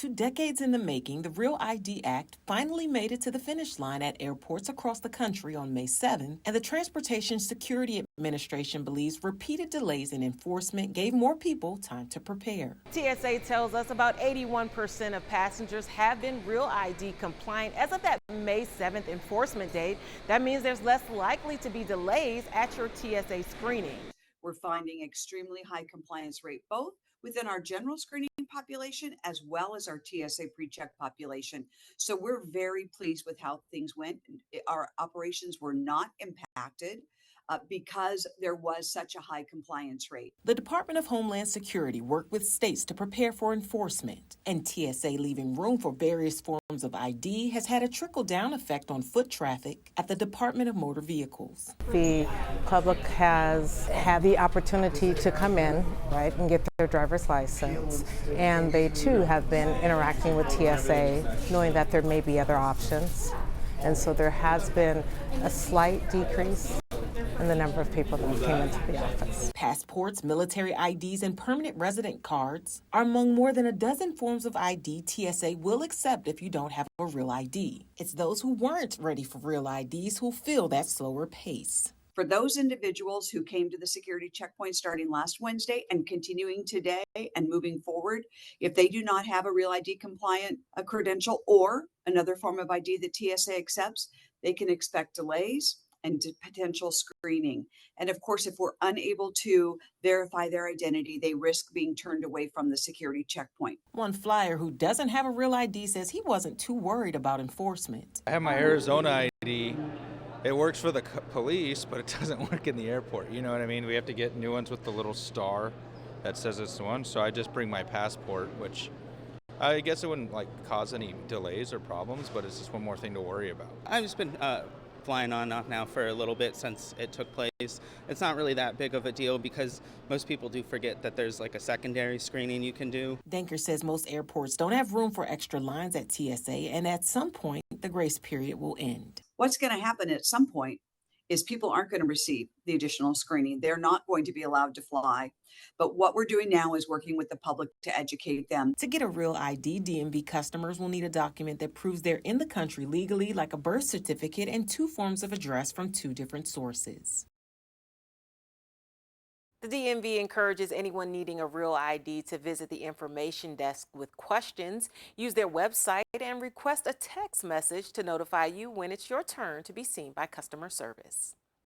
2 decades in the making, the Real ID Act finally made it to the finish line at airports across the country on May 7th, and the Transportation Security Administration believes repeated delays in enforcement gave more people time to prepare. TSA tells us about 81% of passengers have been Real ID compliant as of that May 7th enforcement date. That means there's less likely to be delays at your TSA screening. We're finding extremely high compliance rate both within our general screening population as well as our TSA pre-check population. So we're very pleased with how things went. Our operations were not impacted because there was such a high compliance rate. The Department of Homeland Security worked with states to prepare for enforcement, and TSA leaving room for various forms of ID has had a trickle-down effect on foot traffic at the Department of Motor Vehicles. The public has had the opportunity to come in, right, and get their driver's license, and they too have been interacting with TSA, knowing that there may be other options, and so there has been a slight decrease in the number of people that came into the office. Passports, military IDs, and permanent resident cards are among more than a dozen forms of ID TSA will accept if you don't have a real ID. It's those who weren't ready for real IDs who feel that slower pace. For those individuals who came to the security checkpoint starting last Wednesday and continuing today and moving forward, if they do not have a real ID compliant credential or another form of ID that TSA accepts, they can expect delays and potential screening. And of course, if we're unable to verify their identity, they risk being turned away from the security checkpoint. One flyer who doesn't have a real ID says he wasn't too worried about enforcement. I have my Arizona ID. It works for the police, but it doesn't work in the airport. You know what I mean? We have to get new ones with the little star that says it's the one. So I just bring my passport, which I guess it wouldn't cause any delays or problems, but it's just one more thing to worry about. I've just been flying on and off now for a little bit since it took place. It's not really that big of a deal because most people do forget that there's a secondary screening you can do. Denker says most airports don't have room for extra lines at TSA, and at some point, the grace period will end. What's going to happen at some point is people aren't going to receive the additional screening. They're not going to be allowed to fly. But what we're doing now is working with the public to educate them. To get a real ID, DMV customers will need a document that proves they're in the country legally, like a birth certificate and 2 forms of address from 2 different sources. The DMV encourages anyone needing a real ID to visit the information desk with questions, use their website, and request a text message to notify you when it's your turn to be seen by customer service.